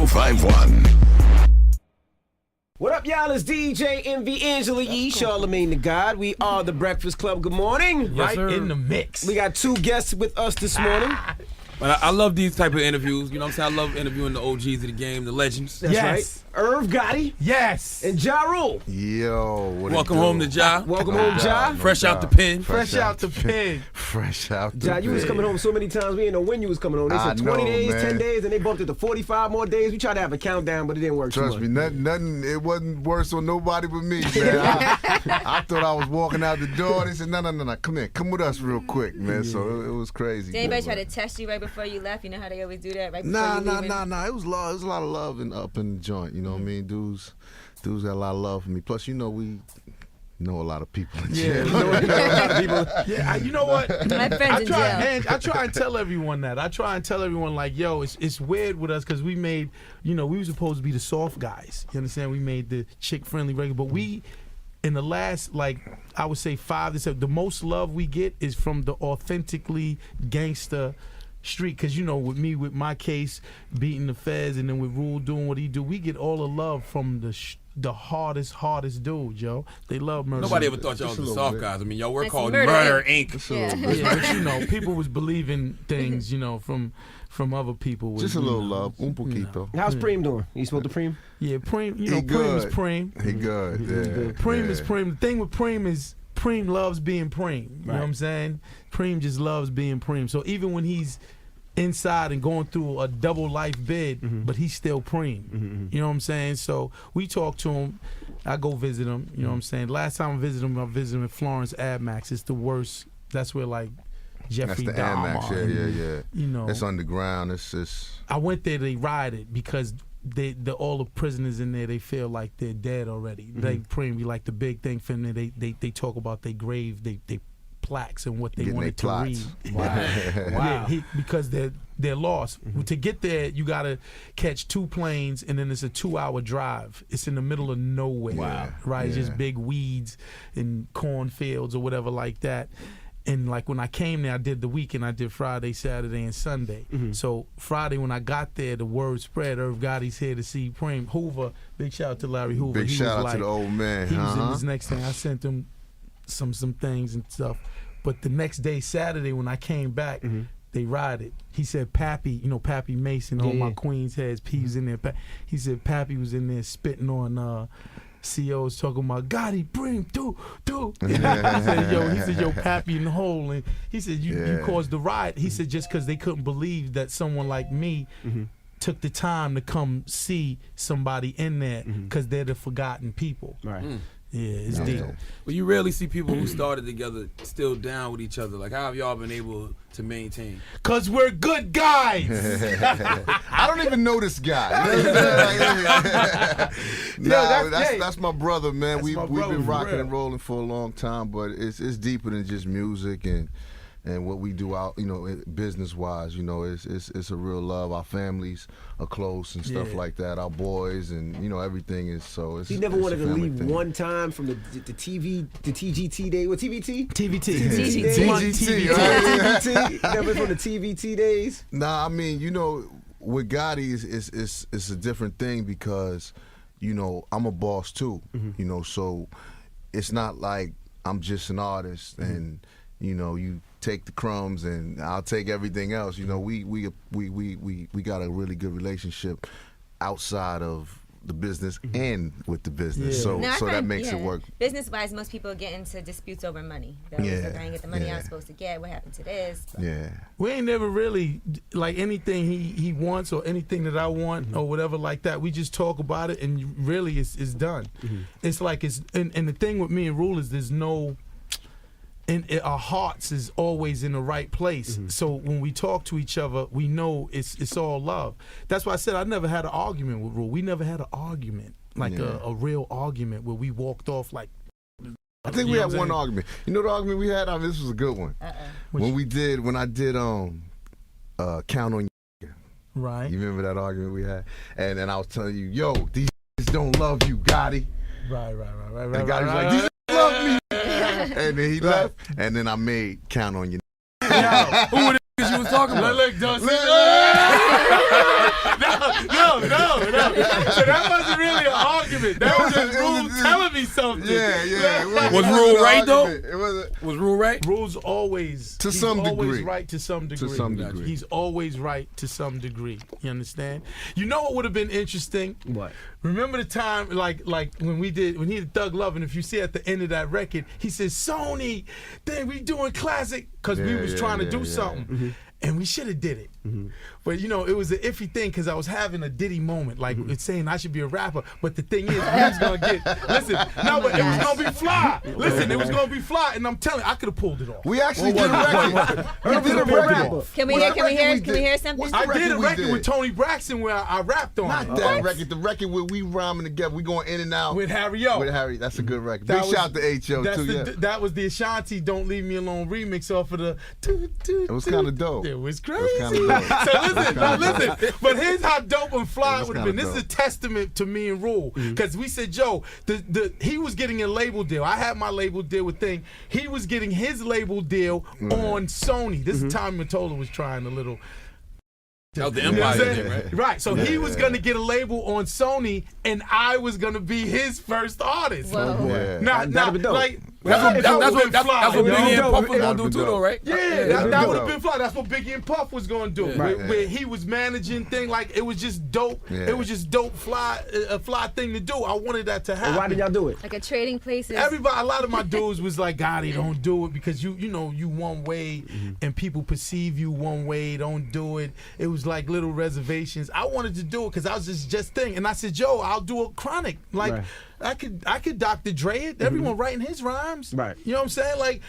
1051. What up, y'all? It's DJ MV Angela Yee, Charlamagne the God. We are the Breakfast Club. Good morning. Yes, sir. In the mix. We got two guests with us this morning. But I love these type of interviews. You know what I'm saying? I love interviewing the OGs of the game, the legends. That's Yes. right. Irv Gotti. Yes. And Ja Rule. Yo, what Welcome home to Ja. Welcome home, Ja. Fresh out the pen. Fresh out the pen. Fresh out the Ja, you was coming home so many times, we didn't know when you was coming home. They said 20 days, man. 10 days, and they bumped it to 45 more days. We tried to have a countdown, but it didn't work Trust too me, much. nothing. It wasn't worse on nobody but me, man. I thought I was walking out the door. They said, no, come here, come with us real quick, man. So it was crazy. Did anybody try to test you right before you left? You know how they always do that right before Nah. you leaving? It was love. It was a lot of love up in the joint. You know what I mean? Dudes got a lot of love for me. Plus, you know, we know a lot of people in jail. You know a lot of people. Yeah, you know what? My friends in jail. I try and tell everyone that. I try and tell everyone, like, yo, it's weird with us because we made, we were supposed to be the soft guys. You understand? We made the chick-friendly record. But we, in the last, like, I would say 5 to 7, the most love we get is from the authentically gangster street, because with me, with my case beating the feds, and then with Rule doing what he do, we get all the love from the hardest dude, yo. They love murder. Nobody ever thought y'all was the soft guys. I mean, y'all were It's called Murder Murder Inc. Yeah. But people was believing things, from other people. Just a little love, un poquito. How's Preem doing? You spoke to Preem? Yeah, Preem, He Preem is good. Preem. He good. Yeah. Preem is Preem. The thing with Preem is Preem loves being Preem. You know what I'm saying? Preem just loves being Preem. So even when he's inside and going through a double life bid, but he's still Preem. You know what I'm saying? So we talk to him. I go visit him. You know what I'm saying? Last time I visited him in Florence Admax. It's the worst. That's where, like, Jeffrey That's the Dahmer. yeah. It's underground. It's. I went there. They rioted because all the prisoners in there, they feel like they're dead already. They Preem be like the big thing for them. They talk about their grave. They plaques and what they Getting wanted they to read. plots. Wow. Because they're lost. To get there, you gotta catch 2 planes, and then it's a 2-hour drive. It's in the middle of nowhere. Wow. Right? It's Yeah. just big weeds and cornfields or whatever like that. And like when I came there, I did the weekend. I did Friday, Saturday, and Sunday. So Friday when I got there, the word spread. Irv Gotti's here to see Preem. Hoover, big shout out to Larry Hoover. Big He shout was out to the old man. He was in his next thing. I sent him some things and stuff. But the next day, Saturday, when I came back, they rioted. He said, Pappy, Pappy Mason, all my Queens heads, P was in there. He said, Pappy was in there spitting on COs, talking about, Gotti, Preem, do. He said, yo, Pappy in the hole. And he said, you caused the riot. He said, just because they couldn't believe that someone like me took the time to come see somebody in there, because they're the forgotten people. Right. Yeah, it's deep. Well, you rarely see people who started together still down with each other. Like, how have y'all been able to maintain? Because we're good guys. I don't even know this guy. That's my brother, man. That's We've my brother, been for rocking real. and rolling for a long time, but it's deeper than just music and what we do out, business wise. It's a real love. Our families are close and stuff like that. Our boys and everything is so. It's, He never it's wanted a to family leave thing. one time from the TGT day. What, TVT? TVT. TGT, TVT. Never from the TVT days. Nah, I mean, with Gotti it's a different thing because, I'm a boss too. So it's not like I'm just an artist and you take the crumbs and I'll take everything else. We got a really good relationship outside of the business and with the business. Yeah. So Now, I so that find, makes it work. Business-wise, most people get into disputes over money. They're always like, I didn't get the money I was supposed to get. What happened to this? But Yeah. We ain't never really, like, anything he wants or anything that I want or whatever like that. We just talk about it and really it's done. It's like and the thing with me and Rule is there's no, our hearts is always in the right place. So when we talk to each other, we know it's all love. That's why I said I never had an argument with Rule. We never had an argument, like a real argument where we walked off like. I think we had one argument. You know the argument we had? I mean, this was a good one. When I did Count on You. Right. You remember that argument we had? And I was telling you, yo, these don't love you, Gotti. Right. And Gotti's like, these love me. And then he left, and then I made Count on You. Who were the niggas you was talking about? Look, don't say No. So that wasn't really an argument. That was just Rule telling me something. Yeah. Was Rule right though? It wasn't. Was Rule right? Rule's always To some always degree. right to some degree. To some degree. He's always right to some degree. You understand? You know what would have been interesting? What? Remember the time, like when he did Thug Love, and if you see at the end of that record, he says, Sony, then we doing classic, because we was trying to do something. Mm-hmm. And we should have did it. But, you know, it was an iffy thing because I was having a Diddy moment. Like, it's saying I should be a rapper. But the thing is, we was going to get, listen, no, but it was going to be fly. Listen, it was going to be fly. And I'm telling you, I could have pulled it off. We actually did a record. We did a record. Can we hear something? What's the I did a we record with Tony Braxton where I rapped on Not it. that record. The record where we rhyming together. We going in and out. With Harry O. With Harry. That's a good record. That Big was- shout to H.O. That's too, the, yeah. That was the Ashanti Don't Leave Me Alone remix off of the. It was kind of dope. It was crazy. It was kinda dope. So listen. But here's how dope and fly it would have been. kinda This is a testament to me and Rule. Because we said, Joe, he was getting a label deal. I had my label deal with Thing. He was getting his label deal on Sony. This is time Mottola was trying a little. That was the You know what Empire I'm thing, saying? right? Right. So he was going to get a label on Sony, and I was going to be his first artist. Whoa. Yeah. That'd be dope. Like, That's what Biggie and Puff was gonna do too, though, right? Yeah, that dope. would have been fly. That's what Biggie and Puff was gonna do. Where he was managing thing, like it was just dope. Yeah. It was just dope, a fly thing to do. I wanted that to happen. Why did y'all do it? Like a trading places. Everybody, a lot of my dudes was like, Gotti, don't do it because you know you one way and people perceive you one way. Don't do it. It was like little reservations. I wanted to do it because I was just thing, and I said, Joe, I'll do a chronic. Like I could Dr. Dre it. Everyone writing his rhymes. Right. You know what I'm saying? Like,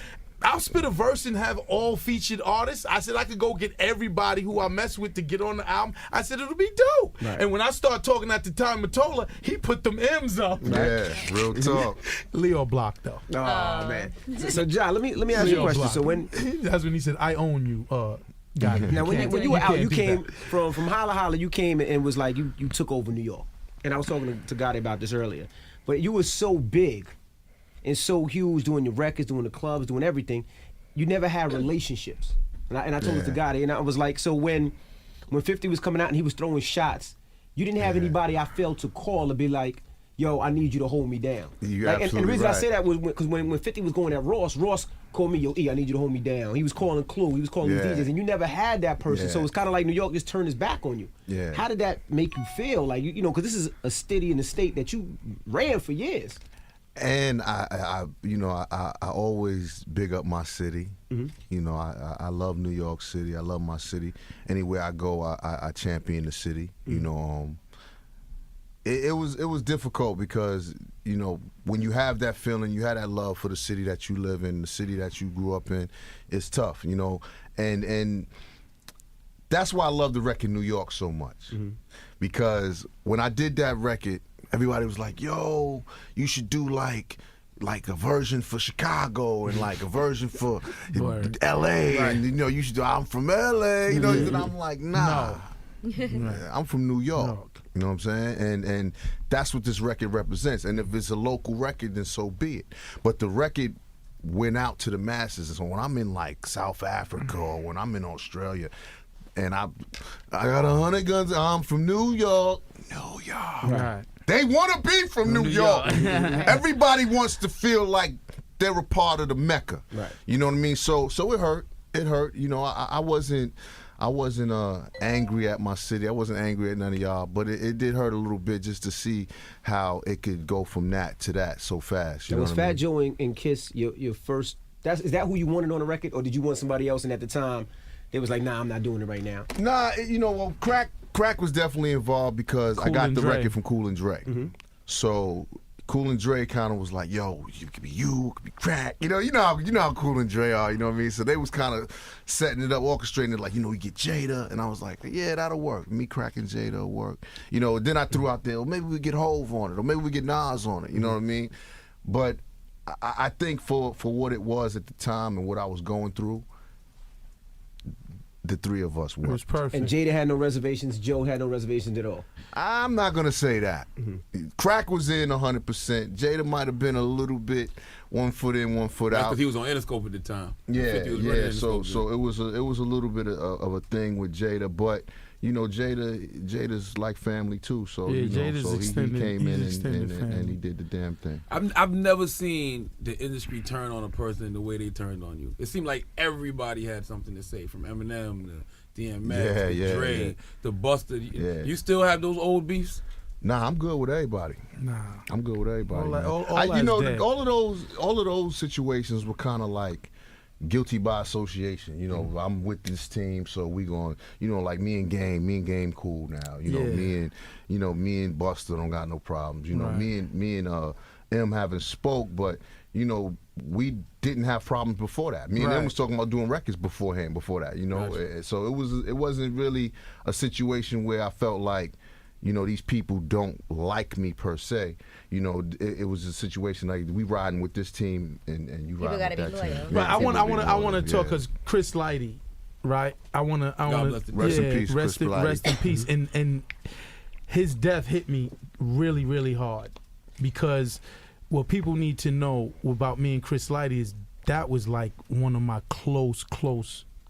I'll spit a verse and have all featured artists. I said I could go get everybody who I mess with to get on the album. I said it'll be dope. Right. And when I start talking at the time, Mottola, he put them M's up. Yeah, real talk. Leo Block though. Oh man. So John, let me ask you a question. Block. So when That's when he said, "I own you." Got it. now when you were out, you can't came do from Holla Holla. You came and was like you took over New York. And I was talking to Gotti about this earlier. But you were so big and so huge, doing your records, doing the clubs, doing everything. You never had relationships. And I told it to Gotti, and I was like, so when 50 was coming out and he was throwing shots, you didn't have anybody I felt to call to be like, yo, I need you to hold me down. You're Like, and the reason I right. say that was because when 50 was going at Ross called me, yo, E, I need you to hold me down. He was calling Clue, he was calling these DJs, and you never had that person. So it's kind of like New York just turned his back on you. Yeah. How did that make you feel? Like, you know, because this is a city in the state that you ran for years. And I always big up my city. You know, I love New York City. I love my city. Anywhere I go, I champion the city. You know, it was difficult because, you know, when you have that feeling, you have that love for the city that you live in, the city that you grew up in, it's tough, you know. And that's why I love the record New York so much. Because when I did that record, everybody was like, yo, you should do like a version for Chicago and like a version for L.A. And, you know, you should do I'm from L.A. You know, and I'm like, nah. I'm from New York. You know what I'm saying? And that's what this record represents. And if it's a local record, then so be it. But the record went out to the masses. So when I'm in like South Africa or when I'm in Australia, and I got 100 guns, I'm from New York. New York. Right. They want to be from New York. Everybody wants to feel like they're a part of the Mecca. Right. You know what I mean? So it hurt. It hurt. You know, I wasn't angry at my city. I wasn't angry at none of y'all, but it did hurt a little bit just to see how it could go from that to that so fast. You know was what I Fat mean? Joe and Kiss your first? Is that who you wanted on the record, or did you want somebody else? And at the time, they was like, nah, I'm not doing it right now. Nah, you know, well, Crack was definitely involved because I got the record from Cool and Dre. So Cool and Dre kind of was like, yo, you could be you, it could be Crack. You know how Cool and Dre are, you know what I mean? So they was kind of setting it up, orchestrating it like, you know, we get Jada. And I was like, yeah, that'll work. Me, Crack, and Jada will work. You know, then I threw out there, well, maybe we get Hove on it, or maybe we get Nas on it, you know what I mean? But I think for what it was at the time and what I was going through, the three of us It was worked. perfect. And Jada had no reservations. Joe had no reservations at all. I'm not going to say that. Crack was in 100%. Jada might have been a little bit 1 foot in, 1 foot out. Because he was on Interscope at the time. Yeah, 50 was running yeah. So Interscope, it was a little bit of a thing with Jada, but you know, Jada's like family too. So Yeah, you know, Jada's so he extended- came in he's extended and family. he did the damn thing. I've never seen the industry turn on a person the way they turned on you. It seemed like everybody had something to say, from Eminem to DMX to Dre to Busta. Yeah. You still have those old beefs? Nah, I'm good with everybody. Nah. I'm good with everybody. All that- man. all you that's know, dead. all of those situations were kind of like guilty by association. You know, I'm with this team, so we going. You know, like me and Game cool now. You know, Yeah. me and Buster don't got no problems. You know, Right. me and M haven't spoke, but you know, we didn't have problems before that. Me and Right. them was talking about doing records before that. You know, so it wasn't really a situation where I felt like, you know, these people don't like me per se. You know, it was a situation like we riding with this team and you People riding gotta with be that loyal. team. Right, I want to Yeah. talk because Chris Lighty, right? I want to. bless him. Rest in peace, rest Chris Lighty. rest in peace. And his death hit me really, really hard because what people need to know about me and Chris Lighty is that was like one of my close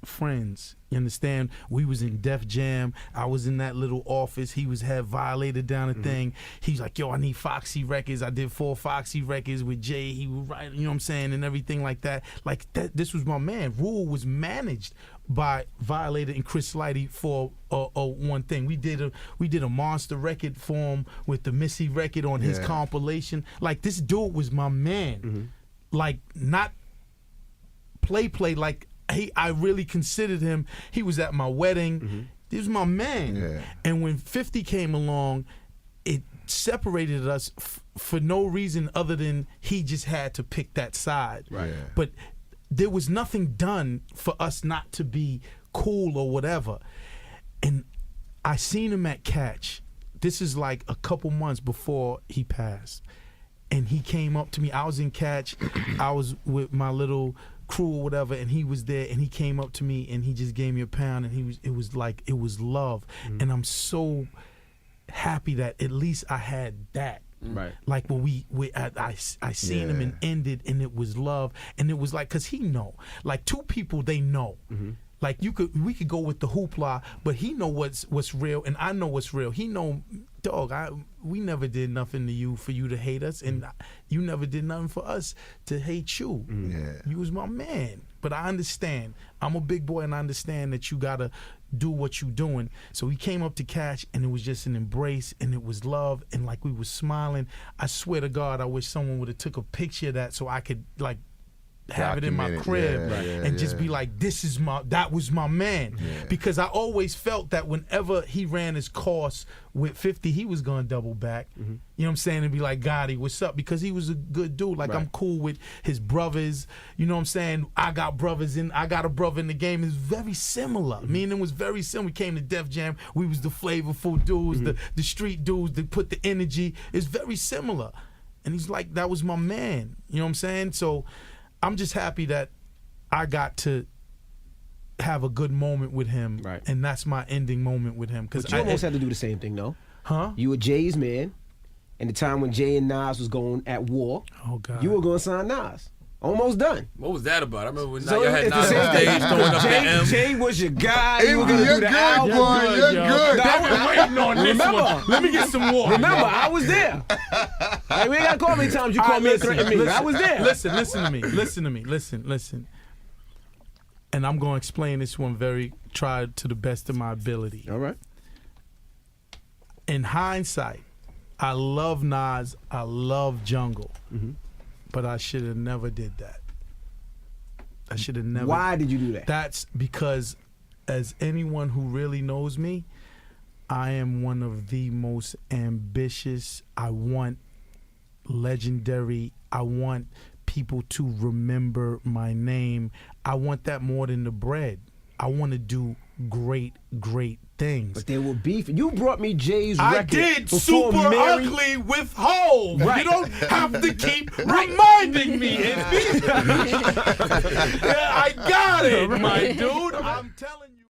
friends. You understand? We was in Def Jam. I was in that little office. He had Violated down the thing. He's like, yo, I need Foxy records. I did 4 Foxy records with Jay. He would write, you know what I'm saying, and everything like that. Like that. This was my man. Rule was managed by Violated and Chris Lighty for one thing. We did a monster record for him with the Missy record on his compilation. Like this dude was my man. Like not play like. I really considered him. He was at my wedding. He was my man. Yeah. And when 50 came along, it separated us for no reason other than he just had to pick that side. Right. Yeah. But there was nothing done for us not to be cool or whatever. And I seen him at Catch. This is like a couple months before he passed. And he came up to me. I was in Catch. I was with my little crew or whatever, and he was there, and he came up to me and he just gave me a pound, and it was love. And I'm so happy that at least I had that. Right. Like when I seen him and ended, and it was love, and it was like, cause he know, like two people they know. Like we could go with the hoopla, but he know what's real, and I know what's real. He know, dog, we never did nothing to you for you to hate us, and you never did nothing for us to hate you. Yeah. You was my man. But I understand. I'm a big boy, and I understand that you gotta do what you doing. So he came up to Catch, and it was just an embrace, and it was love, and like we was smiling. I swear to God, I wish someone would have took a picture of that so I could like have it in my Document it. crib Yeah, and just be yeah. like, that was my man. Yeah. Because I always felt that whenever he ran his course with 50, he was gonna double back. You know what I'm saying? And be like, Gotti, what's up? Because he was a good dude. Like, I'm cool with his brothers. You know what I'm saying? I got a brother in the game. It's very similar. Me and him was very similar. We came to Def Jam. We was the flavorful dudes, the street dudes that put the energy. It's very similar. And he's like, that was my man. You know what I'm saying? So I'm just happy that I got to have a good moment with him, Right. and that's my ending moment with him. But you almost had to do the same thing, though. Huh? You were Jay's man, and the time when Jay and Nas was going at war, Oh God. you were going to sign Nas. Almost done. What was that about? I remember when So y'all had it's the Nas same on thing. stage throwing up the M. Jay was your guy. You were You're going to do the good, album. boy. You're yo. good. I've been waiting on this Remember? one. Let me get some water. Remember, I was there. Hey, we ain't got to call me times you All call right, me and listen, threaten me. listen, I was there. Listen to me. Listen. And I'm going to explain this one try to the best of my ability. All right. In hindsight, I love Nas, I love Jungle, but I should have never did that. I should have never. Why did you do that? That's because, as anyone who really knows me, I am one of the most ambitious. I want legendary. I want people to remember my name. I want that more than the bread. I want to do great things. But they were beefing. You brought me Jay's I record. did before Super Mary. Ugly with Hov. Right. You don't have to keep reminding me. Yeah, I got it, my dude. I'm telling you.